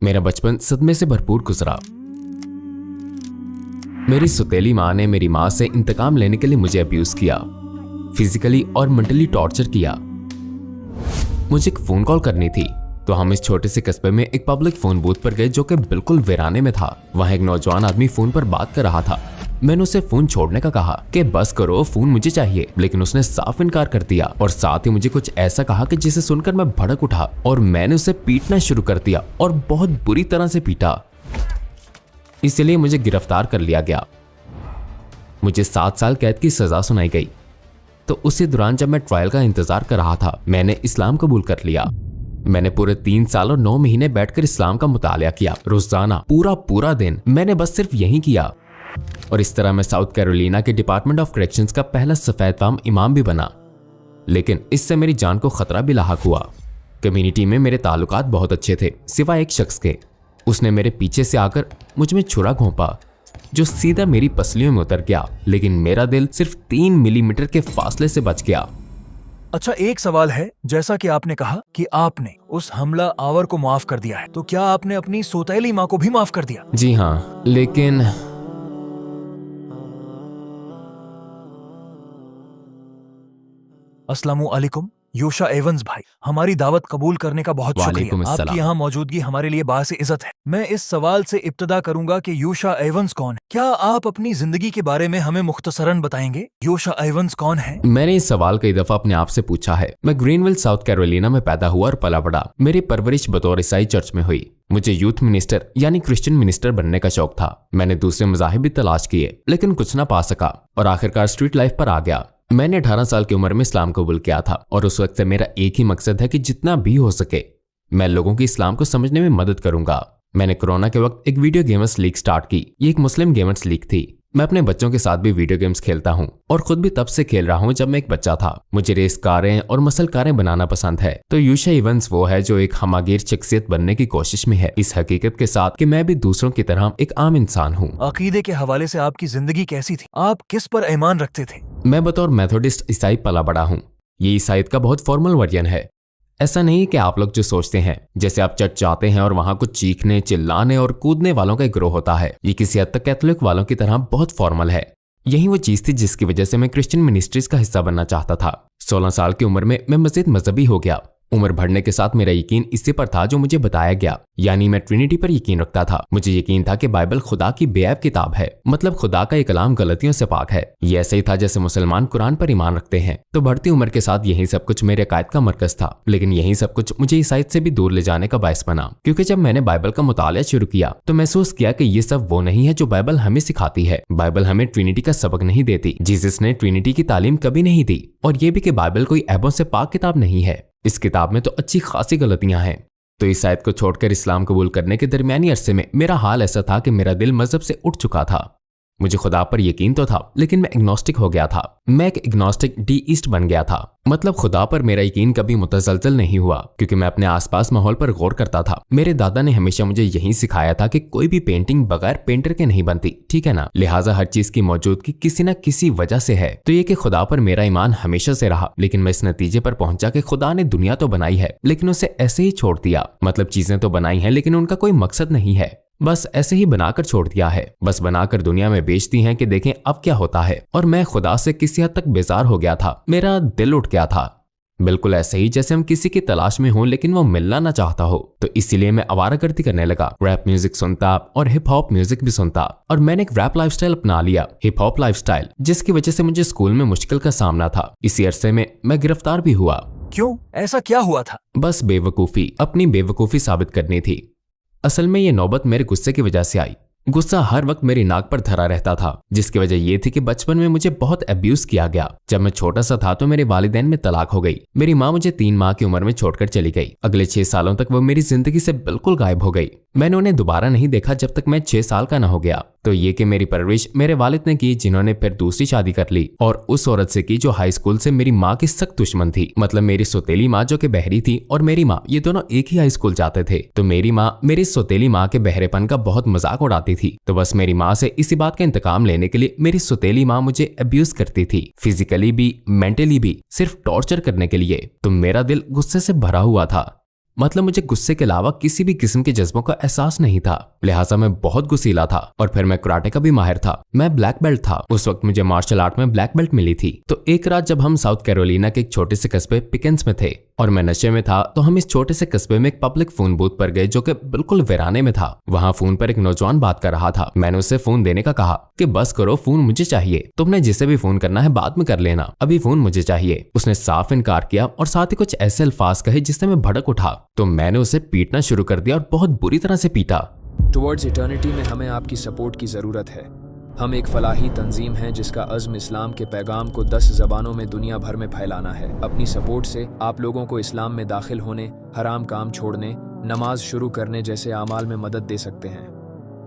मेरा बचपन सदमे से भरपूर गुजरा। मेरी सुतेली माँ ने मेरी माँ से इंतकाम लेने के लिए मुझे अब्यूज किया, फिजिकली और मेंटली टॉर्चर किया। मुझे एक फोन कॉल करनी थी तो हम इस छोटे से कस्बे में एक पब्लिक फोन बूथ पर गए जो कि बिल्कुल वीराने में था। वहां एक नौजवान आदमी फोन पर बात कर रहा था। मैंने उसे फोन छोड़ने का कहा कि बस करो, फोन मुझे चाहिए, लेकिन उसने साफ इनकार कर दिया और साथ ही मुझे कुछ ऐसा कहा कि जिसे सुनकर मैं भड़क उठा और मैंने उसे पीटना शुरू कर दिया और बहुत बुरी तरह से पीटा। इसलिए मुझे गिरफ्तार कर लिया गया। मुझे 7 साल कैद की सजा सुनाई गई। तो उसी दौरान जब मैं ट्रायल का इंतजार कर रहा था, मैंने इस्लाम कबूल कर लिया। मैंने पूरे 3 साल और 9 महीने बैठकर इस्लाम का मुतालिया किया। रोजाना पूरा दिन मैंने बस सिर्फ यही किया। और इस तरह मैं साउथ कैरोलिना के डिपार्टमेंट ऑफ करेक्शंस का पहला सफेद फाम इमाम भी बना। लेकिन इससे मेरी जान को खतरा भी लाहक हुआ। कम्युनिटी में मेरे ताल्लुकात बहुत अच्छे थे, सिवाय एक शख्स के। उसने मेरे पीछे से आकर मुझ में छुरा घोंपा जो सीधा मेरी पसलियों में उतर गया, लेकिन मेरा दिल सिर्फ 3 मिलीमीटर के फासले से बच गया। अच्छा, एक सवाल है। जैसा कि आपने कहा कि आपने उस हमला आवर को माफ कर दिया है, तो क्या आपने अपनी सौतेली माँ को भी माफ कर दिया? जी हाँ, लेकिन अस्सलामु अलैकुम योशा एवंस भाई, हमारी दावत कबूल करने का बहुत शुक्रिया। आपकी यहाँ मौजूदगी हमारे लिए बाइस इज्जत है। मैं इस सवाल से इब्तिदा करूंगा कि योशा एवंस कौन है? क्या आप अपनी जिंदगी के बारे में हमें मुख्तसरन बताएंगे? योशा एवंस कौन है? मैंने इस सवाल कई दफा अपने आप से पूछा है। मैं ग्रीनविल साउथ कैरोलिना में पैदा हुआ और पला बड़ा। मेरी परवरिश बतौर ईसाई चर्च में हुई। मुझे यूथ मिनिस्टर यानी क्रिश्चियन मिनिस्टर बनने का शौक था। मैंने दूसरे मज़ाहिब भी तलाश किए, लेकिन कुछ ना पा सका और आखिरकार स्ट्रीट लाइफ पर आ गया। मैंने 18 साल की उम्र में इस्लाम कबूल किया था और उस वक्त से मेरा एक ही मकसद है कि जितना भी हो सके मैं लोगों की इस्लाम को समझने में मदद करूंगा। मैंने कोरोना के वक्त एक वीडियो गेमर्स लीग स्टार्ट की। ये एक मुस्लिम गेमर्स लीग थी। मैं अपने बच्चों के साथ भी वीडियो गेम्स खेलता हूँ और खुद भी तब से खेल रहा हूँ जब मैं एक बच्चा था। मुझे रेस कारें और मसल कारें बनाना पसंद है। तो योशा एवंस वो है जो एक हमागीर शख्सियत बनने की कोशिश में है, इस हकीकत के साथ कि मैं भी दूसरों की तरह एक आम इंसान हूँ। अकीदे के हवाले से आपकी जिंदगी कैसी थी? आप किस पर ईमान रखते थे? मैं बतौर मेथोडिस्ट ईसाई पला बड़ा हूँ। ये ईसाईयत का बहुत फॉर्मल वर्जन है। ऐसा नहीं कि आप लोग जो सोचते हैं, जैसे आप चर्च जाते हैं और वहां कुछ चीखने, चिल्लाने और कूदने वालों का एक ग्रोह होता है। ये किसी हद तक कैथोलिक वालों की तरह बहुत फॉर्मल है। यही वो चीज थी जिसकी वजह से मैं क्रिश्चियन मिनिस्ट्रीज का हिस्सा बनना चाहता था। 16 साल की उम्र में मैं मजीद मजहबी हो गया। उम्र बढ़ने के साथ मेरा यकीन इसी पर था जो मुझे बताया गया, यानी मैं ट्रिनिटी पर यकीन रखता था। मुझे यकीन था कि बाइबल खुदा की बेऐब किताब है, मतलब खुदा का ये कलाम गलतियों से पाक है। ये ऐसे ही था जैसे मुसलमान कुरान पर ईमान रखते हैं। तो बढ़ती उम्र के साथ यही सब कुछ मेरे अकायद का मरकज था, लेकिन यही सब कुछ मुझे ईसाईयत से भी दूर ले जाने का बायस बना। क्योंकि जब मैंने बाइबल का मुतालिया शुरू किया तो महसूस किया कि ये सब वो नहीं है जो बाइबल हमें सिखाती है। बाइबल हमें ट्रिनिटी का सबक नहीं देती। जीसस ने ट्रिनिटी की तालीम कभी नहीं दी, और ये भी कि बाइबल कोई ऐबों से पाक किताब नहीं है। इस किताब में तो अच्छी खासी गलतियां हैं। तो इस आयत को छोड़कर इस्लाम कबूल करने के दरमियानी अरसे में मेरा हाल ऐसा था कि मेरा दिल मजहब से उठ चुका था। मुझे खुदा पर यकीन तो था, लेकिन मैं एग्नोस्टिक हो गया था। मैं एक एग्नोस्टिक डीइस्ट बन गया था। मतलब खुदा पर मेरा यकीन कभी मुतजलजल नहीं हुआ, क्योंकि मैं अपने आसपास माहौल पर गौर करता था। मेरे दादा ने हमेशा मुझे यही सिखाया था कि कोई भी पेंटिंग बगैर पेंटर के नहीं बनती, ठीक है ना। लिहाजा हर चीज की मौजूदगी किसी न किसी वजह से है। तो ये कि खुदा पर मेरा ईमान हमेशा से रहा, लेकिन मैं इस नतीजे पर पहुंचा कि खुदा ने दुनिया तो बनाई है, लेकिन उसे ऐसे ही छोड़ दिया। मतलब चीजें तो बनाई है, लेकिन उनका कोई मकसद नहीं है, बस ऐसे ही बनाकर छोड़ दिया है। बस बनाकर दुनिया में बेच दी हैं कि देखें अब क्या होता है। और मैं खुदा से किसी हद तक बेजार हो गया था। मेरा दिल उठ गया था, बिल्कुल ऐसे ही जैसे हम किसी की तलाश में हों लेकिन वो मिलना ना चाहता हो। तो इसीलिए मैं आवारागर्दी करने लगा। रैप म्यूजिक सुनता और हिप हॉप म्यूजिक भी सुनता, और मैंने एक रैप लाइफस्टाइल अपना लिया, हिप हॉप लाइफस्टाइल, जिसकी वजह से मुझे स्कूल में मुश्किल का सामना था। इसी अरसे में मैं गिरफ्तार भी हुआ। क्यों? ऐसा क्या हुआ था? बस बेवकूफी, अपनी बेवकूफी साबित करनी थी। असल में ये नौबत मेरे गुस्से की वजह से आई। गुस्सा हर वक्त मेरी नाक पर धरा रहता था, जिसकी वजह ये थी कि बचपन में मुझे बहुत अब्यूज किया गया। जब मैं छोटा सा था तो मेरे वालिदैन में तलाक हो गई। मेरी माँ मुझे 3 माह की उम्र में छोड़कर चली गई। अगले 6 सालों तक वो मेरी जिंदगी से बिल्कुल गायब हो गई। मैंने उन्हें दोबारा नहीं देखा जब तक मैं 6 साल का न हो गया। तो ये कि मेरी परवरिश मेरे वालिद ने की, जिन्होंने फिर दूसरी शादी कर ली और उस औरत से की जो हाई स्कूल से मेरी माँ की सख्त दुश्मन थी। मतलब मेरी सौतेली माँ जो कि बहरी थी और मेरी माँ, ये दोनों एक ही हाई स्कूल जाते थे। तो मेरी माँ मेरी सौतेली माँ के बहरेपन का बहुत मजाक उड़ाती थी। तो बस मेरी माँ से इसी बात का इंतकाम लेने के लिए मेरी सौतेली माँ मुझे अब्यूज करती थी, फिजिकली भी, मेंटली भी, सिर्फ टॉर्चर करने के लिए। तो मेरा दिल गुस्से से भरा हुआ था। मतलब मुझे गुस्से के अलावा किसी भी किस्म के जज्बों का एहसास नहीं था, लिहाजा मैं बहुत गुस्सीला था। और फिर मैं कराटे का भी माहिर था, मैं ब्लैक बेल्ट था। उस वक्त मुझे मार्शल आर्ट में ब्लैक बेल्ट मिली थी। तो एक रात जब हम साउथ कैरोलिना के एक छोटे से कस्बे पिकेंस में थे और मैं नशे में था, तो हम इस छोटे से कस्बे में एक पब्लिक फोन बूथ पर गए जो कि बिल्कुल वीराने में था। वहाँ फोन पर एक नौजवान बात कर रहा था। मैंने उससे फोन देने का कहा कि बस करो, फोन मुझे चाहिए, तुमने जिसे भी फोन करना है बाद में कर लेना, अभी फोन मुझे चाहिए। उसने साफ इनकार किया और साथ ही कुछ ऐसे अल्फाज कहे जिससे मैं भड़क उठा। तो मैंने उसे पीटना शुरू कर दिया और बहुत बुरी तरह से पीटा। टुवर्ड्स इटर्निटी में हमें आपकी सपोर्ट की ज़रूरत है। हम एक फलाही तंजीम हैं जिसका अज़्म इस्लाम के पैगाम को 10 ज़बानों में दुनिया भर में फैलाना है। अपनी सपोर्ट से आप लोगों को इस्लाम में दाखिल होने, हराम काम छोड़ने, नमाज शुरू करने जैसे आमाल में मदद दे सकते हैं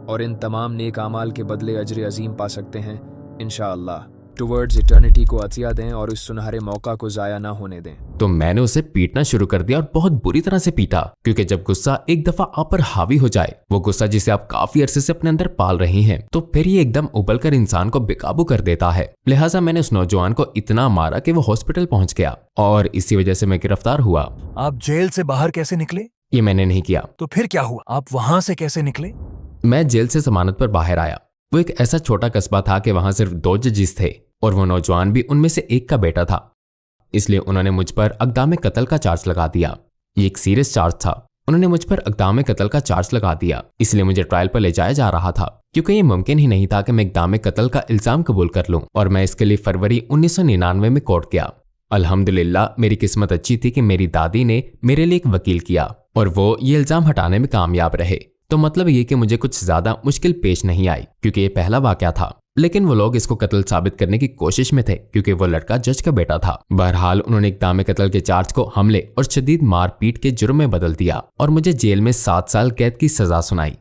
और इन तमाम नेक आमाल के बदले अजर अजीम पा सकते हैं इंशाअल्लाह। टुवर्ड्स इटर्निटी को अतिया दें और इस सुनहरे मौका को ज़ाया ना होने दें। तो मैंने उसे पीटना शुरू कर दिया और बहुत बुरी तरह से पीटा, क्योंकि जब गुस्सा एक दफा आप पर हावी हो जाए, वो गुस्सा जिसे आप काफी अरसे से अपने अंदर पाल रही हैं, तो फिर ये एकदम उबल कर इंसान को बेकाबू कर देता है। लिहाजा मैंने उस नौजवान को इतना मारा कि वो हॉस्पिटल पहुंच गया और इसी वजह से मैं गिरफ्तार हुआ। आप जेल से बाहर कैसे निकले? ये मैंने नहीं किया। तो फिर क्या हुआ? आप वहां से कैसे निकले? मैं जेल से जमानत पर बाहर आया। वो एक ऐसा छोटा कस्बा था कि वहां सिर्फ 2 जजेस थे और वो नौजवान भी उनमें से एक का बेटा था, इसलिए उन्होंने मुझ पर अक़दाम कत्ल का चार्ज लगा दिया। ये एक सीरियस चार्ज था। उन्होंने मुझ पर अक़दाम कत्ल का चार्ज लगा दिया, इसलिए मुझे ट्रायल पर ले जाया जा रहा था, क्योंकि ये मुमकिन ही नहीं था कि मैं इक़दाम कत्ल का इल्जाम कबूल कर लूं। और मैं इसके लिए फरवरी 1999 में कोर्ट गया। अल्हम्दुलिल्लाह मेरी किस्मत अच्छी थी कि मेरी दादी ने मेरे लिए एक वकील किया और वो ये इल्जाम हटाने में कामयाब रहे। तो मतलब ये कि मुझे कुछ ज्यादा मुश्किल पेश नहीं आई, क्योंकि ये पहला वाकया था। लेकिन वो लोग इसको कत्ल साबित करने की कोशिश में थे, क्योंकि वो लड़का जज का बेटा था। बहरहाल उन्होंने इक़दाम कत्ल के चार्ज को हमले और शदीद मारपीट के जुर्म में बदल दिया और मुझे जेल में 7 साल कैद की सजा सुनाई।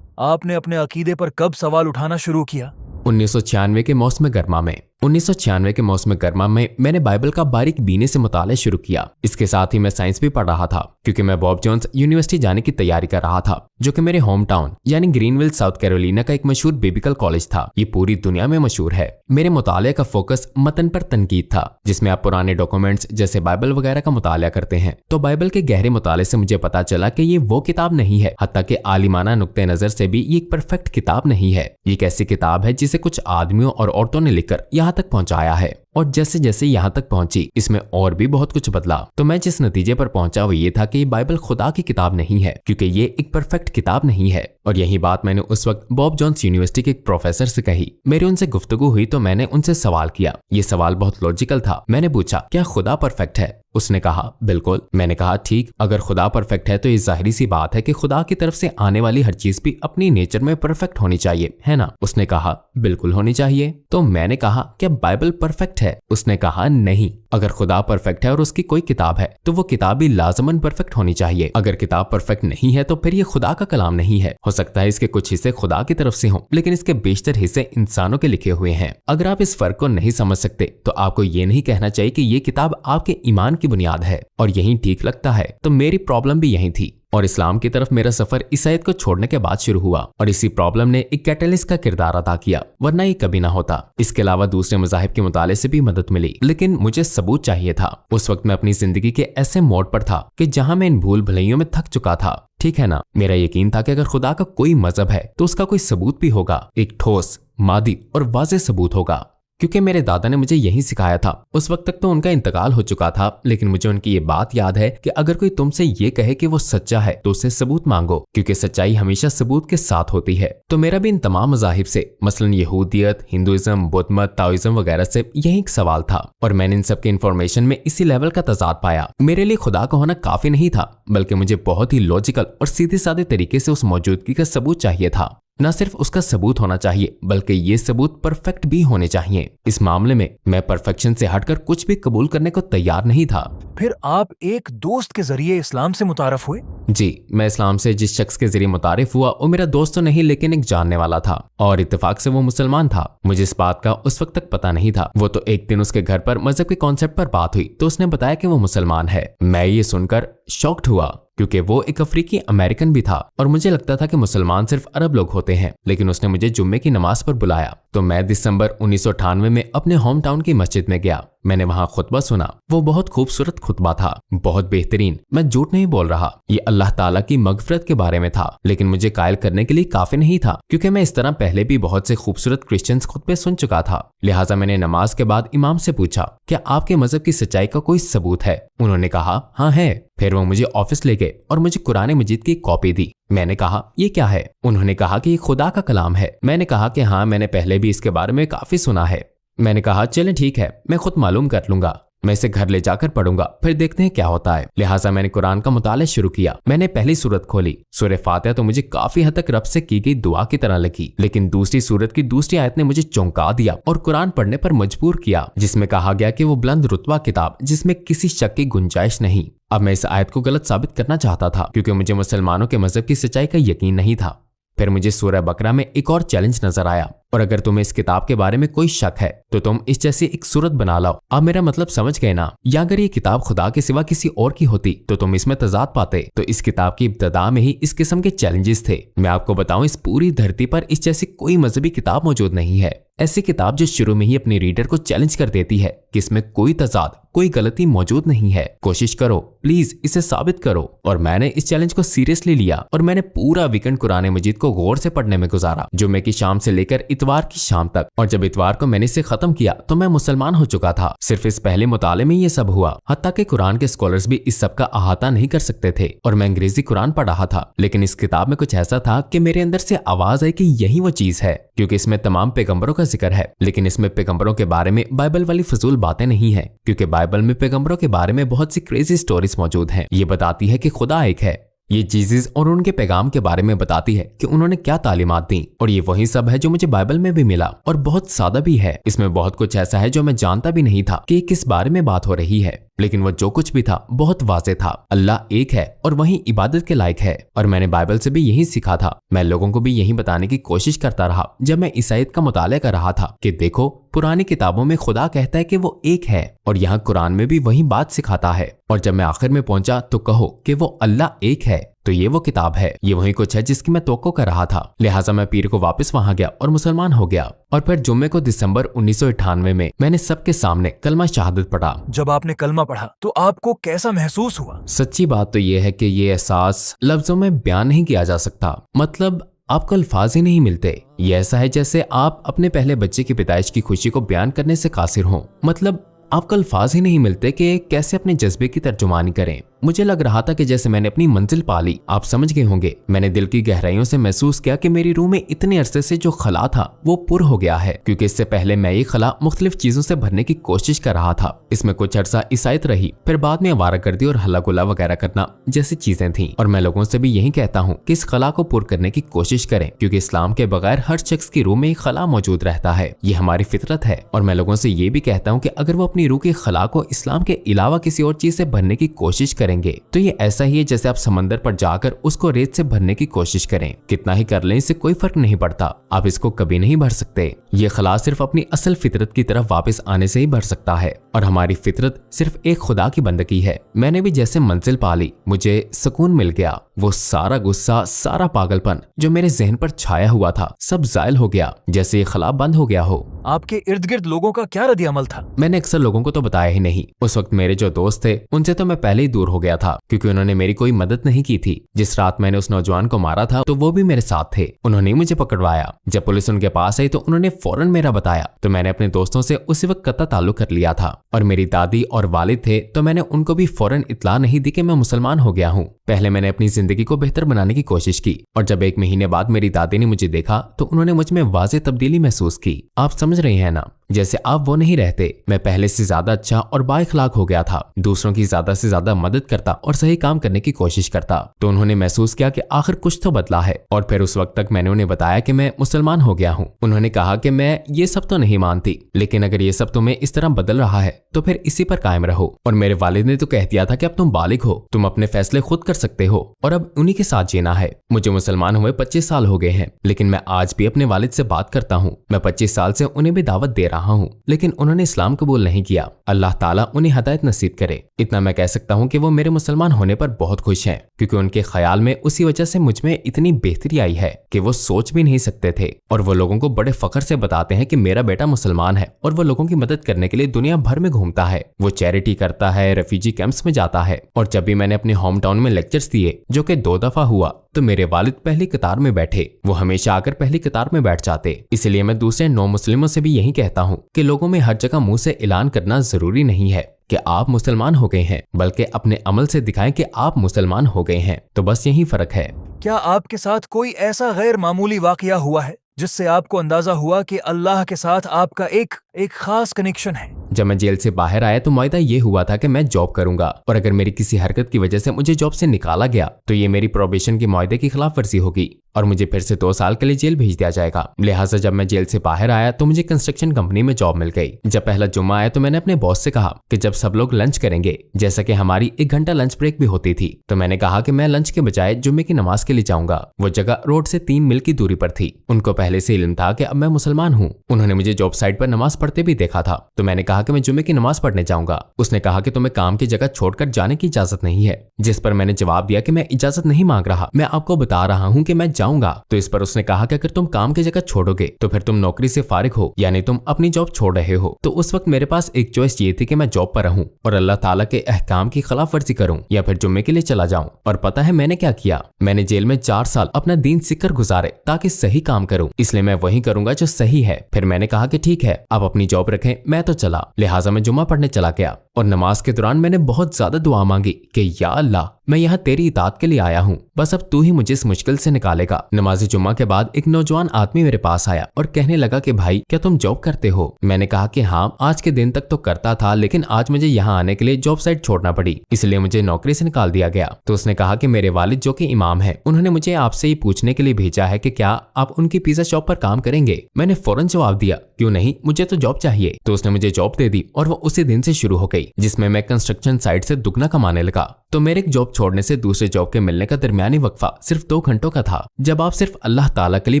आपने अपने अकीदे पर कब सवाल उठाना शुरू किया? 1996 के मौसम गर्मा में। 1996 के मौसम गर्मा में मैंने बाइबल का बारीक बीने से मुताला शुरू किया। इसके साथ ही मैं साइंस भी पढ़ रहा था, क्योंकि मैं बॉब जोन्स यूनिवर्सिटी जाने की तैयारी कर रहा था, जो कि मेरे होम टाउन यानी ग्रीनविल साउथ कैरोलिना का एक मशहूर बिब्लिकल कॉलेज था। ये पूरी दुनिया में मशहूर है। मेरे मुताले का फोकस मतन पर तनकीद था, जिसमें आप पुराने डॉक्यूमेंट्स जैसे बाइबल वगैरह का मुताला करते हैं। तो बाइबल के गहरे मुताले से मुझे पता चला कि ये वो किताब नहीं है, हत्ता कि आलिमाना नुक्ते नजर से भी ये एक परफेक्ट किताब नहीं है। ये एक ऐसी किताब है जिसे कुछ आदमियों और औरतों ने लिखकर यहाँ तक पहुंचाया है, और जैसे जैसे यहाँ तक पहुंची इसमें और भी बहुत कुछ बदला। तो मैं जिस नतीजे पर पहुंचा वो ये था कि ये बाइबल खुदा की किताब नहीं है, क्योंकि ये एक परफेक्ट किताब नहीं है। और यही बात मैंने उस वक्त बॉब जोन्स यूनिवर्सिटी के एक प्रोफेसर से कही। मेरी उनसे गुफ्तगू हुई तो मैंने उनसे सवाल किया। ये सवाल बहुत लॉजिकल था। मैंने पूछा, क्या खुदा परफेक्ट है? उसने कहा, बिल्कुल। मैंने कहा, ठीक, अगर खुदा परफेक्ट है तो ये जाहिरी सी बात है कि खुदा की तरफ से आने वाली हर चीज भी अपनी नेचर में परफेक्ट होनी चाहिए, है ना? उसने कहा, बिल्कुल होनी चाहिए। तो मैंने कहा, क्या बाइबल परफेक्ट है? उसने कहा, नहीं। अगर खुदा परफेक्ट है और उसकी कोई किताब है तो वो किताब भी लाजमन परफेक्ट होनी चाहिए। अगर किताब परफेक्ट नहीं है तो फिर ये खुदा का कलाम नहीं है। हो सकता है इसके कुछ हिस्से खुदा की तरफ से हों, लेकिन इसके बेशतर हिस्से इंसानों के लिखे हुए हैं। अगर आप इस फर्क को नहीं समझ सकते तो आपको ये नहीं कहना चाहिए कि ये किताब आपके ईमान की बुनियाद है और यही ठीक लगता है। तो मेरी प्रॉब्लम भी यही थी और इस्लाम की तरफ मेरा सफर ईसाईयत को छोड़ने के बाद शुरू हुआ और इसी प्रॉब्लम ने एक कैटलिस्ट का किरदार अदा किया, वरना ये कभी ना होता। इसके अलावा दूसरे मज़ाहिब के मुताले से भी मदद मिली, लेकिन मुझे सबूत चाहिए था। उस वक्त मैं अपनी जिंदगी के ऐसे मोड़ पर था कि जहां मैं इन भूल भुलैयों में थक चुका था। ठीक है ना? मेरा यकीन था कि अगर खुदा का कोई मजहब है तो उसका कोई सबूत भी होगा, एक ठोस, मादी और वाज़ेह सबूत होगा, क्योंकि मेरे दादा ने मुझे यही सिखाया था। उस वक्त तक तो उनका इंतकाल हो चुका था, लेकिन मुझे उनकी ये बात याद है कि अगर कोई तुमसे ये कहे कि वो सच्चा है तो उससे सबूत मांगो, क्योंकि सच्चाई हमेशा सबूत के साथ होती है। तो मेरा भी इन तमाम मज़ाहिब से, मसलन यहूदियत, हिंदुइज्म, बुद्ध मत, ताओइज्म वगैरह से यही एक सवाल था और मैंने इन सब के इन्फॉर्मेशन में इसी लेवल का तजाद पाया। मेरे लिए खुदा का होना काफी नहीं था, बल्कि मुझे बहुत ही लॉजिकल और सीधे साधे तरीके से उस मौजूदगी का सबूत चाहिए था। न सिर्फ उसका सबूत होना चाहिए, बल्कि ये सबूत परफेक्ट भी होने चाहिए। इस मामले में मैं परफेक्शन से हटकर कुछ भी कबूल करने को तैयार नहीं था। फिर आप एक दोस्त के जरिए इस्लाम से मुतारफ हुए? जी, मैं इस्लाम से जिस शख्स के जरिए मुतारिफ हुआ वो मेरा दोस्त तो नहीं, लेकिन एक जानने वाला था और इत्तेफाक से वो मुसलमान था। मुझे इस बात का उस वक्त तक पता नहीं था। वो तो एक दिन उसके घर पर मजहब के कॉन्सेप्ट पर बात हुई तो उसने बताया कि वो मुसलमान है। मैं ये सुनकर शॉक्ड हुआ, क्योंकि वो एक अफ्रीकी अमेरिकन भी था और मुझे लगता था कि मुसलमान सिर्फ अरब लोग होते हैं। लेकिन उसने मुझे जुम्मे की नमाज पर बुलाया तो मैं दिसंबर 1998 में अपने होम टाउन की मस्जिद में गया। मैंने वहाँ खुतबा सुना। वो बहुत खूबसूरत खुतबा था, बहुत बेहतरीन। मैं झूठ नहीं बोल रहा, ये अल्लाह ताला की मगफिरत के बारे में था। लेकिन मुझे कायल करने के लिए काफी नहीं था, क्योंकि मैं इस तरह पहले भी बहुत से खूबसूरत क्रिश्चियंस खुतबे सुन चुका था। लिहाजा मैंने नमाज के बाद इमाम से पूछा, क्या आपके मजहब की सच्चाई का कोई सबूत है? उन्होंने कहा, हाँ है। फिर वो मुझे ऑफिस ले गए और मुझे कुरान मजीद की कॉपी दी। मैंने कहा, ये क्या है? उन्होंने कहा कि ये खुदा का कलाम है। मैंने कहा कि हाँ, मैंने पहले भी इसके बारे में काफी सुना है। मैंने कहा, चलें ठीक है, मैं खुद मालूम कर लूंगा, मैं इसे घर ले जाकर पढ़ूंगा, फिर देखते हैं क्या होता है। लिहाजा मैंने कुरान का मुताला शुरू किया। मैंने पहली सूरत खोली, सूरह फातिहा तो मुझे काफी हद तक रब से की गई दुआ की तरह लगी, लेकिन दूसरी सूरत की दूसरी आयत ने मुझे चौंका दिया और कुरान पढ़ने पर मजबूर किया, जिसमें कहा गया कि वो बुलंद रुतबा किताब जिसमें किसी शक की गुंजाइश नहीं। अब मैं इस आयत को गलत साबित करना चाहता था, क्योंकि मुझे मुसलमानों के मजहब की सच्चाई का यकीन नहीं था। फिर मुझे सूरह बकरा में एक और चैलेंज नजर आया, और अगर तुम्हें इस किताब के बारे में कोई शक है तो तुम इस जैसी एक सूरत बना लाओ। आप मेरा मतलब समझ गए ना? या अगर ये किताब खुदा के सिवा किसी और की होती तो तुम इसमें तजाद पाते। तो इस किताब की इब्तदा में ही इस किस्म के चैलेंजेस थे। मैं आपको बताऊं, इस पूरी धरती पर इस जैसी कोई मजहबी किताब मौजूद नहीं है। ऐसी किताब जो शुरू में ही अपने रीडर को चैलेंज कर देती है कि इसमें कोई तजाद, कोई गलती मौजूद नहीं है। कोशिश करो, प्लीज इसे साबित करो। और मैंने इस चैलेंज को सीरियसली लिया और मैंने पूरा वीकेंड कुरान मजीद को गौर से पढ़ने में गुजारा, जुम्मे की शाम से लेकर इतवार की शाम तक। और जब इतवार को मैंने इसे खत्म किया तो मैं मुसलमान हो चुका था। सिर्फ इस पहले मुताले में ये सब हुआ। हत्ता कि कुरान के स्कॉलर्स भी इस सब का अहाता नहीं कर सकते थे। और मैं अंग्रेजी कुरान पढ़ रहा था, लेकिन इस किताब में कुछ ऐसा था कि मेरे अंदर से आवाज आई कि यही वो चीज है, क्योंकि इसमें तमाम पैगंबरों का जिक्र है, लेकिन इसमें पैगंबरों के बारे में बाइबल वाली फजूल बातें नहीं है, क्योंकि बाइबल में पैगंबरों के बारे में बहुत सी क्रेजी स्टोरीज मौजूद हैं। ये बताती है कि खुदा एक है। ये जीसस और उनके पैगाम के बारे में बताती है कि उन्होंने क्या तालीमात दी, और ये वही सब है जो मुझे बाइबल में भी मिला, और बहुत सादा भी है। इसमें बहुत कुछ ऐसा है जो मैं जानता भी नहीं था कि किस बारे में बात हो रही है, लेकिन वो जो कुछ भी था बहुत वाज़ेह था। अल्लाह एक है और वही इबादत के लायक है। और मैंने बाइबल से भी यही सीखा था। मैं लोगों को भी यही बताने की कोशिश करता रहा जब मैं इस आयत का मुताला कर रहा था कि देखो, पुरानी किताबों में खुदा कहता है कि वो एक है, और यहाँ कुरान में भी वही बात सिखाता है। और जब मैं आखिर में पहुंचा तो कहो कि वो अल्लाह एक है, तो ये वो किताब है, ये वही कुछ है जिसकी मैं तवक्को कर रहा था। लिहाजा मैं पीर को वापस वहां गया और मुसलमान हो गया। और फिर जुम्मे को दिसंबर 1998 में मैंने सबके सामने कलमा शहादत पढ़ा। जब आपने कलमा पढ़ा तो आपको कैसा महसूस हुआ? सच्ची बात तो ये है कि ये एहसास लफ्जों में बयान नहीं किया जा सकता। मतलब आपको अल्फाज ही नहीं मिलते। ये ऐसा है जैसे आप अपने पहले बच्चे की पैदाइश की खुशी को बयान करने से कासिर हों। मतलब आपको अल्फाज ही नहीं मिलते कि कैसे अपने जज्बे की तर्जुमानी करें। मुझे लग रहा था कि जैसे मैंने अपनी मंजिल पा ली। आप समझ गए होंगे। मैंने दिल की गहराइयों से महसूस किया कि मेरी रूह में इतने अरसे से जो खला था वो पुर हो गया है, क्योंकि इससे पहले मैं ये खला मुख्तलिफ चीजों से भरने की कोशिश कर रहा था। इसमें कुछ अरसा ईसाइत रही, फिर बाद में आवारागर्दी और हल्ला गुल्ला वगैरह करना जैसी चीजें थीं। और मैं लोगों से भी यही कहता हूँ कि इस खला को पुर करने की कोशिश करें, क्योंकि इस्लाम के बगैर हर शख्स की रूह में एक खला मौजूद रहता है। ये हमारी फितरत है। और मैं लोगों से ये भी कहता हूँ कि अगर वो अपनी रूह की खला को इस्लाम के अलावा किसी और चीज से भरने की कोशिश करेंगे तो ये ऐसा ही है जैसे आप समंदर पर जाकर उसको रेत से भरने की कोशिश करें। कितना ही कर लें, इससे कोई फर्क नहीं पड़ता। आप इसको कभी नहीं भर सकते। ये खला सिर्फ अपनी असल फितरत की तरफ वापस आने से ही भर सकता है, और हमारी फितरत सिर्फ एक खुदा की बंदगी है। मैंने भी जैसे मंजिल पा ली, मुझे सुकून मिल गया। वो सारा गुस्सा, सारा पागलपन जो मेरे जहन पर छाया हुआ था, सब जायल हो गया, जैसे ये खला बंद हो गया हो। आपके इर्द गिर्द लोगों का क्या रद्द अमल था? मैंने अक्सर लोगों को तो बताया ही नहीं। उस वक्त मेरे जो दोस्त थे उनसे तो मैं पहले ही दूर हो गया था, क्योंकि उन्होंने मेरी कोई मदद नहीं की थी। जिस रात मैंने उस नौजवान को मारा था तो वो भी मेरे साथ थे। उन्होंने मुझे पकड़वाया। जब पुलिस उनके पास आई तो उन्होंने फौरन मेरा बताया, तो मैंने अपने दोस्तों से उसी वक्त कत्ता ताल्लुक कर लिया था। और मेरी दादी और वालिद थे तो मैंने उनको भी फौरन इत्ला नहीं दी कि मैं मुसलमान हो गया हूँ। पहले मैंने अपनी जिंदगी को बेहतर बनाने की कोशिश की, और जब 1 महीने बाद मेरी दादी ने मुझे देखा तो उन्होंने मुझ में वाज़ेह तब्दीली महसूस की। आप समझ रहे हैं ना, जैसे आप वो नहीं रहते। मैं पहले से ज्यादा अच्छा और बाइखलाक हो गया था, दूसरों की ज्यादा से ज्यादा मदद करता और सही काम करने की कोशिश करता। तो उन्होंने महसूस किया कि आखिर कुछ तो बदला है। और फिर उस वक्त तक मैंने उन्हें बताया कि मैं मुसलमान हो गया हूँ। उन्होंने कहा कि मैं ये सब तो नहीं मानती, लेकिन अगर ये सब तुम्हें इस तरह बदल रहा है तो फिर इसी पर कायम रहो। और मेरे वालिद ने तो कह दिया था कि अब तुम बालिग हो, तुम अपने फैसले खुद कर सकते हो और अब उन्हीं के साथ जीना है। मुझे मुसलमान हुए 25 साल हो गए हैं, लेकिन मैं आज भी अपने वालिद से बात करता हूँ। मैं 25 साल से उन्हें भी दावत दे रहा हूँ, लेकिन उन्होंने इस्लाम कबूल नहीं किया। अल्लाह ताला उन्हें हिदायत नसीब करे। इतना मैं कह सकता हूँ कि वो मेरे मुसलमान होने पर बहुत खुश हैं, क्योंकि उनके ख्याल में उसी वजह से मुझ में इतनी बेहतरी आई है कि वो सोच भी नहीं सकते थे। और वो लोगों को बड़े फख्र से बताते हैं कि मेरा बेटा मुसलमान है और वो लोगों की मदद करने के लिए दुनिया भर में घूमता है। वो चैरिटी करता है, रेफ्यूजी कैंप्स में जाता है। और जब भी मैंने अपने होम टाउन में लेक्चर्स दिए, जो कि 2 दफा हुआ, तो मेरे वालिद पहली कतार में बैठे। वो हमेशा आकर पहली कतार में बैठ जाते। इसलिए मैं दूसरे नौ मुस्लिमों से भी यही कहता हूँ कि लोगों में हर जगह मुंह से ऐलान करना जरूरी नहीं है कि आप मुसलमान हो गए हैं, बल्कि अपने अमल से दिखाएं कि आप मुसलमान हो गए हैं। तो बस यही फर्क है। क्या आपके साथ कोई ऐसा गैर मामूली वाकया हुआ है जिससे आपको अंदाजा हुआ कि अल्लाह के साथ आपका एक खास कनेक्शन है? जब मैं जेल से बाहर आया तो मुआहदा ये हुआ था कि मैं जॉब करूंगा, और अगर मेरी किसी हरकत की वजह से मुझे जॉब से निकाला गया तो ये मेरी प्रोबेशन के मुआहदे की खिलाफ वर्जी होगी और मुझे फिर से 2 साल के लिए जेल भेज दिया जाएगा। लिहाजा जब मैं जेल से बाहर आया तो मुझे कंस्ट्रक्शन कंपनी में जॉब मिल गई। जब पहला जुम्मा आया तो मैंने अपने बॉस से कहा कि जब सब लोग लंच करेंगे, जैसा कि हमारी 1 घंटा लंच ब्रेक भी होती थी, तो मैंने कहा कि मैं लंच के बजाय जुम्मे की नमाज के लिए जाऊंगा। वो जगह रोड से 3 मील की दूरी पर थी। उनको पहले से इल्म था कि अब मैं मुसलमान हूँ। उन्होंने मुझे जॉब साइट पर नमाज पढ़ते भी देखा था, तो मैंने कहा कि मैं जुम्मे की नमाज पढ़ने जाऊंगा। उसने कहा कि तुम्हें काम की जगह छोड़कर जाने की इजाजत नहीं है, जिस पर मैंने जवाब दिया कि मैं इजाजत नहीं मांग रहा, मैं आपको बता रहा हूँ कि मैं जाऊंगा। तो इस पर उसने कहा कि अगर तुम काम की जगह छोड़ोगे तो फिर तुम नौकरी से फारिग हो, यानी तुम अपनी जॉब छोड़ रहे हो। तो उस वक्त मेरे पास एक चॉइस ये थी कि मैं जॉब पर रहूं और अल्लाह ताला के अहकाम की खिलाफ वर्जी करूं, या फिर जुम्मे के लिए चला जाऊं। और पता है मैंने क्या किया? मैंने जेल में 4 साल अपना दीन सीखकर गुजारे ताकि सही काम करूं, इसलिए मैं वही करूंगा जो सही है। फिर मैंने कहा कि ठीक है, आप अपनी जॉब रखें, मैं तो चला। लिहाजा मैं जुम्मा पढ़ने चला गया और नमाज के दौरान मैंने बहुत ज्यादा दुआ मांगी कि या अल्लाह, मैं यहाँ तेरी इताअत के लिए आया हूँ, बस अब तू ही मुझे इस मुश्किल से निकालेगा। नमाज़ी जुम्मा के बाद एक नौजवान आदमी मेरे पास आया और कहने लगा कि भाई, क्या तुम जॉब करते हो? मैंने कहा कि हाँ, आज के दिन तक तो करता था, लेकिन आज मुझे यहाँ आने के लिए जॉब साइट छोड़ना पड़ी, इसलिए मुझे नौकरी से निकाल दिया गया। तो उसने कहा कि मेरे वालिद जो कि इमाम है, उन्होंने मुझे आपसे ये पूछने के लिए भेजा है कि क्या आप उनकी पिज्जा शॉप पर काम करेंगे? मैंने फौरन जवाब दिया, क्यों नहीं, मुझे तो जॉब चाहिए। तो उसने मुझे जॉब दे दी और वो उसी दिन से शुरू हो गई, जिसमें मैं कंस्ट्रक्शन साइट से दुगना कमाने लगा। तो मेरे एक जॉब छोड़ने से दूसरे जॉब के मिलने का दरमियानी वक्फा सिर्फ 2 घंटों का था। जब आप सिर्फ अल्लाह ताला के लिए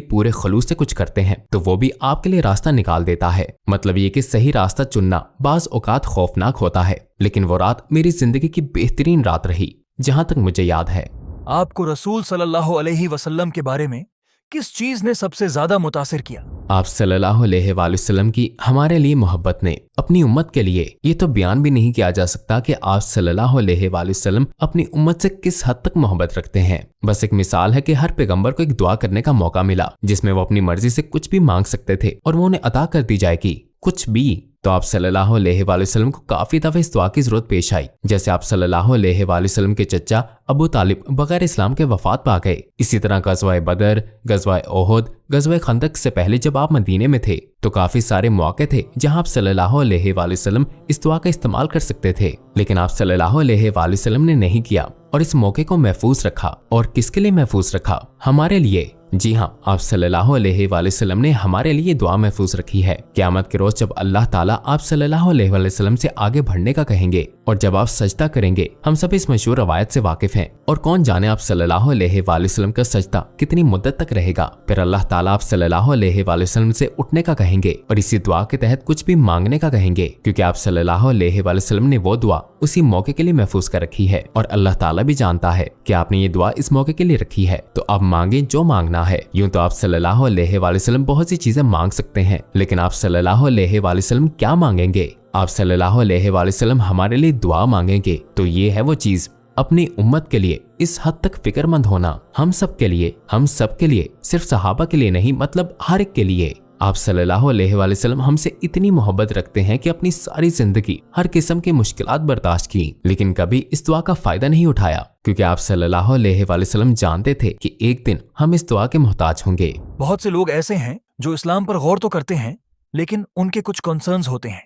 पूरे खलूस से कुछ करते हैं तो वो भी आपके लिए रास्ता निकाल देता है। मतलब ये कि सही रास्ता चुनना बाज औकात खौफनाक होता है, लेकिन वो रात मेरी जिंदगी की बेहतरीन रात रही, जहां तक मुझे याद है। आपको रसूल सल्लल्लाहु अलैहि वसल्लम के बारे में किस चीज ने सबसे ज्यादा मुतासिर किया? आप सल्लल्लाहु अलैहि वसल्लम की हमारे लिए मोहब्बत ने, अपनी उम्मत के लिए। ये तो बयान भी नहीं किया जा सकता कि आप सल्लल्लाहु अलैहि वसल्लम अपनी उम्मत से किस हद तक मोहब्बत रखते हैं। बस एक मिसाल है कि हर पैगंबर को एक दुआ करने का मौका मिला, जिसमें वो अपनी मर्जी से कुछ भी मांग सकते थे और वो उन्हें अता कर दी जाएगी, कुछ भी। तो आप सल्लल्लाहु अलैहि वसल्लम को काफी दफे इस दुआ की जरूरत पेश आई। जैसे आप सल्लल्लाहु अलैहि वसल्लम के चचा अबू तालिब बगैर इस्लाम के वफात पा गए। इसी तरह गज़वा बदर, गज़वा ओहद, गज़वा खंदक से पहले जब आप मदीने में थे तो काफी सारे मौके थे जहां आप सल्लल्लाहु अलैहि वसल्लम इस दुआ का इस्तेमाल कर सकते थे, लेकिन आप सल्लल्लाहु अलैहि वसल्लम ने नहीं किया और इस मौके को महफूज रखा। और किसके लिए महफूज रखा? हमारे लिए। जी हाँ, आप सल्लल्लाहु अलैहि वसल्लम ने हमारे लिए दुआ महफूज रखी है। क़यामत के रोज जब अल्लाह ताला आप सल्लल्लाहु अलैहि वसल्लम से आगे बढ़ने का कहेंगे और जब आप सजदा करेंगे, हम सब इस मशहूर रवायत से वाकिफ हैं, और कौन जाने आप सल्लल्लाहु अलैहि वसल्लम का सजदा कितनी मुद्दत तक रहेगा। फिर अल्लाह ताला आप सल्लल्लाहु अलैहि वसल्लम से उठने का कहेंगे और इसी दुआ के तहत कुछ भी मांगने का कहेंगे, क्योंकि आप सल्लल्लाहु अलैहि वसल्लम ने वो दुआ उसी मौके के लिए महफूज कर रखी है और अल्लाह ताला भी जानता है कि आपने ये दुआ इस मौके के लिए रखी है। तो अब मांगे जो मांगना है। यूं तो आप सल्लल्लाहु अलैहि वसल्लम बहुत सी चीजें मांग सकते हैं, लेकिन आप सल्लल्लाहु अलैहि वसल्लम क्या मांगेंगे? आप सल्लल्लाहु अलैहि वसल्लम हमारे लिए दुआ मांगेंगे। तो ये है वो चीज, अपनी उम्मत के लिए इस हद तक फिक्रमंद होना, हम सब के लिए, सिर्फ सहाबा के लिए नहीं, मतलब हर एक के लिए। आप सल्लल्लाहु अलैहि वसल्लम हमसे इतनी मोहब्बत रखते हैं कि अपनी सारी जिंदगी हर किस्म की मुश्किलात बर्दाश्त की, लेकिन कभी इस दुआ का फायदा नहीं उठाया, क्योंकि आप सल्लल्लाहु अलैहि वसल्लम जानते थे कि एक दिन हम इस दुआ के मोहताज होंगे। बहुत से लोग ऐसे हैं जो इस्लाम पर गौर तो करते हैं, लेकिन उनके कुछ कंसर्न्स होते हैं।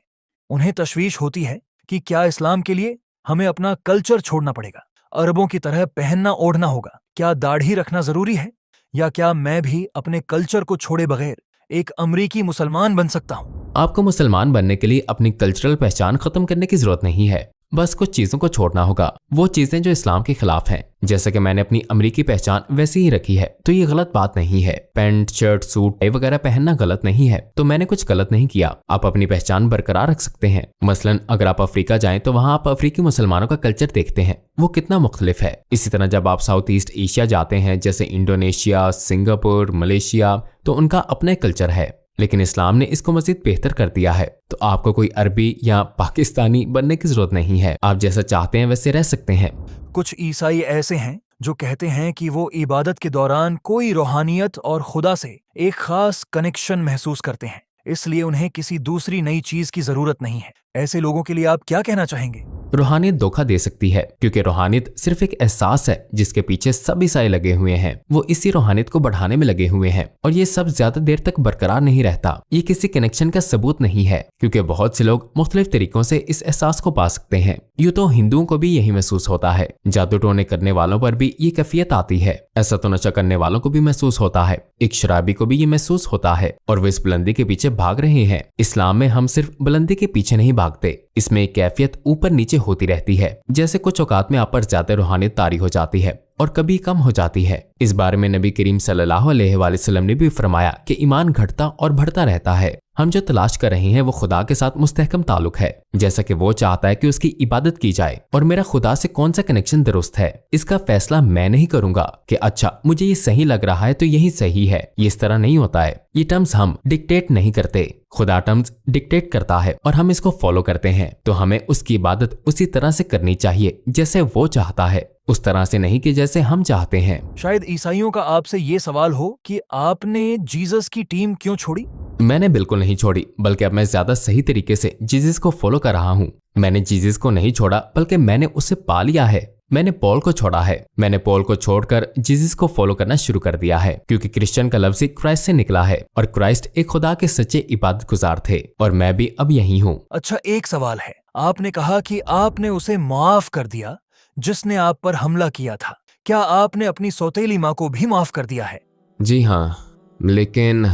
उन्हें तशवीश होती है कि क्या इस्लाम के लिए हमें अपना कल्चर छोड़ना पड़ेगा, अरबों की तरह पहनना ओढ़ना होगा, क्या दाढ़ी रखना जरूरी है, या क्या मैं भी अपने कल्चर को छोड़े बगैर एक अमरीकी मुसलमान बन सकता हूँ? आपको मुसलमान बनने के लिए अपनी कल्चरल पहचान खत्म करने की जरूरत नहीं है। बस कुछ चीजों को छोड़ना होगा, वो चीजें जो इस्लाम के खिलाफ हैं। जैसा कि मैंने अपनी अमरीकी पहचान वैसी ही रखी है, तो ये गलत बात नहीं है। पैंट, शर्ट, सूट, टाई वगैरह पहनना गलत नहीं है, तो मैंने कुछ गलत नहीं किया। आप अपनी पहचान बरकरार रख सकते हैं। मसलन अगर आप अफ्रीका जाएं तो वहां आप अफ्रीकी मुसलमानों का कल्चर देखते हैं, वो कितना मुख्तलिफ है। इसी तरह जब आप साउथ ईस्ट एशिया जाते हैं, जैसे इंडोनेशिया, सिंगापुर, मलेशिया, तो उनका अपना कल्चर है, लेकिन इस्लाम ने इसको मजीद बेहतर कर दिया है। तो आपको कोई अरबी या पाकिस्तानी बनने की जरूरत नहीं है, आप जैसा चाहते हैं वैसे रह सकते हैं। कुछ ईसाई ऐसे हैं जो कहते हैं कि वो इबादत के दौरान कोई रूहानियत और खुदा से एक खास कनेक्शन महसूस करते हैं, इसलिए उन्हें किसी दूसरी नई चीज की जरूरत नहीं है। ऐसे लोगों के लिए आप क्या कहना चाहेंगे? रूहानियत धोखा दे सकती है, क्योंकि रूहानियत सिर्फ एक एहसास है जिसके पीछे सब ईसाई लगे हुए हैं। वो इसी रूहानियत को बढ़ाने में लगे हुए हैं, और ये सब ज्यादा देर तक बरकरार नहीं रहता। ये किसी कनेक्शन का सबूत नहीं है, क्योंकि बहुत से लोग मुख्तलिफ तरीकों से इस एहसास को पा सकते हैं। यूं तो हिंदुओं को भी यही महसूस होता है, जादू टोने करने वालों पर भी ये कैफियत आती है, ऐसा तो नशा करने वालों को भी महसूस होता है, एक शराबी को भी ये महसूस होता है, और वे इस बुलंदी के पीछे भाग रहे हैं। इस्लाम में हम सिर्फ बुलंदी के पीछे नहीं भागते, इसमें एक कैफियत ऊपर नीचे होती रहती है। जैसे कुछ औकात में आप पर ज्यादा रूहानियत तारी हो जाती है और कभी कम हो जाती है। इस बारे में नबी करीम सल्लल्लाहु अलैहि वसल्लम ने भी फरमाया कि ईमान घटता और बढ़ता रहता है। हम जो तलाश कर रहे हैं वो खुदा के साथ मुस्तहकम ताल्लुक है, जैसा कि वो चाहता है कि उसकी इबादत की जाए। और मेरा खुदा से कौन सा कनेक्शन दुरुस्त है, इसका फैसला मैं नहीं करूंगा कि अच्छा मुझे ये सही लग रहा है तो यही सही है। ये इस तरह नहीं होता है। ये टर्म्स हम डिक्टेट नहीं करते, खुदा टर्म्स डिक्टेट करता है और हम इसको फॉलो करते हैं। तो हमें उसकी इबादत उसी तरह से करनी चाहिए जैसे वो चाहता है, उस तरह से नहीं कि जैसे हम चाहते हैं। शायद ईसाइयों का आपसे ये सवाल हो कि आपने जीसस की टीम क्यों छोड़ी? मैंने बिल्कुल नहीं छोड़ी, बल्कि अब मैं ज्यादा सही तरीके से जीसस को फॉलो कर रहा हूँ। मैंने जीसस को नहीं छोड़ा, बल्कि मैंने उसे पा लिया है। मैंने पॉल को छोड़ा है। मैंने पॉल को छोड़कर जीसस को फॉलो करना शुरू कर दिया है, क्योंकि क्रिश्चियन का लफ्ज क्राइस्ट से निकला है और क्राइस्ट एक खुदा के सच्चे इबादत गुजार थे, और मैं भी अब यही हूँ। अच्छा, एक सवाल है। आपने कहा कि आपने उसे माफ कर दिया जिसने आप पर हमला किया था। क्या आपने अपनी सौतेली माँ को भी माफ कर दिया है? जी हाँ, लेकिन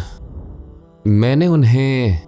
मैंने उन्हें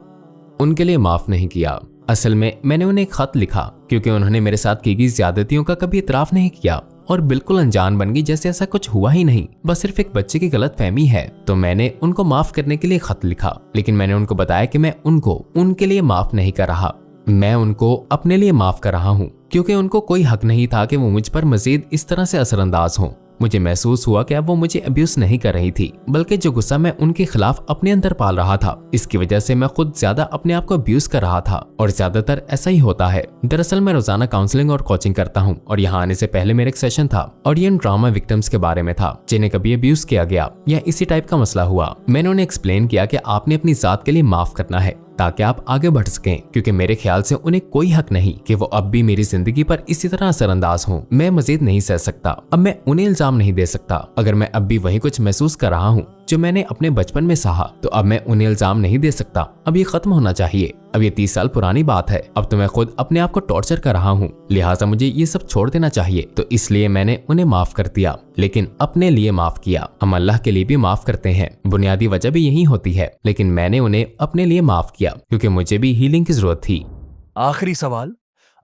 उनके लिए माफ नहीं किया। असल में मैंने उन्हें एक खत लिखा, क्योंकि उन्होंने मेरे साथ की गई ज्यादतियों का कभी इतराफ नहीं किया और बिल्कुल अनजान बन गई, जैसे ऐसा कुछ हुआ ही नहीं, बस सिर्फ एक बच्चे की गलतफहमी है। तो मैंने उनको माफ करने के लिए खत लिखा, लेकिन मैंने उनको बताया कि मैं उनको उनके लिए माफ नहीं कर रहा, मैं उनको अपने लिए माफ कर रहा हूँ, क्योंकि उनको कोई हक नहीं था कि वो मुझ पर मजीद इस तरह से असरअंदाज हों। मुझे महसूस हुआ कि अब वो मुझे अब्यूज नहीं कर रही थी, बल्कि जो गुस्सा मैं उनके खिलाफ अपने अंदर पाल रहा था, इसकी वजह से मैं खुद ज्यादा अपने आप को अब्यूज कर रहा था। और ज्यादातर ऐसा ही होता है। दरअसल मैं रोजाना काउंसलिंग और कोचिंग करता हूँ, और यहाँ आने से पहले मेरा एक सेशन था और ये ड्रामा विक्टिम्स के बारे में था, जिन्हें कभी अब्यूज किया गया या इसी टाइप का मसला हुआ। मैंने उन्हें एक्सप्लेन किया कि आपने अपनी जात के लिए माफ करना है ताकि आप आगे बढ़ सकें, क्योंकि मेरे ख्याल से उन्हें कोई हक नहीं कि वो अब भी मेरी जिंदगी पर इसी तरह असरअंदाज हों। मैं मजीद नहीं सह सकता। अब मैं उन्हें इल्जाम नहीं दे सकता। अगर मैं अब भी वही कुछ महसूस कर रहा हूँ जो मैंने अपने बचपन में सहा, तो अब मैं उन्हें इल्जाम नहीं दे सकता। अब ये खत्म होना चाहिए। अब ये 30 साल पुरानी बात है। अब तो मैं खुद अपने आप को टॉर्चर कर रहा हूँ, लिहाजा मुझे ये सब छोड़ देना चाहिए। तो इसलिए मैंने उन्हें माफ कर दिया, लेकिन अपने लिए माफ किया। हम अल्लाह के लिए भी माफ करते हैं, बुनियादी वजह भी यही होती है, लेकिन मैंने उन्हें अपने लिए माफ किया क्योंकि मुझे भी हीलिंग की जरूरत थी। आखिरी सवाल,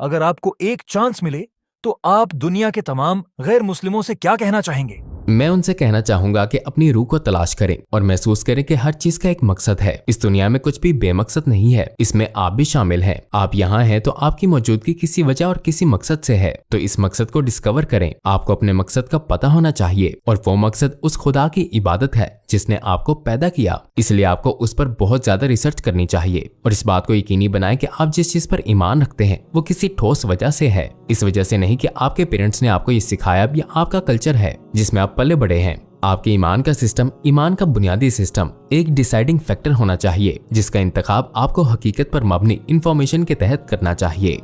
अगर आपको एक चांस मिले तो आप दुनिया के तमाम गैर मुस्लिमों से क्या कहना चाहेंगे? मैं उनसे कहना चाहूंगा कि अपनी रूह को तलाश करें और महसूस करें कि हर चीज का एक मकसद है। इस दुनिया में कुछ भी बेमकसद नहीं है, इसमें आप भी शामिल हैं। आप यहाँ हैं तो आपकी मौजूदगी किसी वजह और किसी मकसद से है, तो इस मकसद को डिस्कवर करें। आपको अपने मकसद का पता होना चाहिए, और वो मकसद उस खुदा की इबादत है जिसने आपको पैदा किया। इसलिए आपको उस पर बहुत ज्यादा रिसर्च करनी चाहिए और इस बात को यकीनी बनाएं कि आप जिस चीज पर ईमान रखते हैं वो किसी ठोस वजह से है, इस वजह से नहीं कि आपके पेरेंट्स ने आपको ये सिखाया या आपका कल्चर है जिसमें आप पले बड़े हैं। आपके ईमान का सिस्टम, ईमान का बुनियादी सिस्टम एक डिसाइडिंग फैक्टर होना चाहिए जिसका इंतखाब आपको हकीकत पर मबनी इंफॉर्मेशन के तहत करना चाहिए।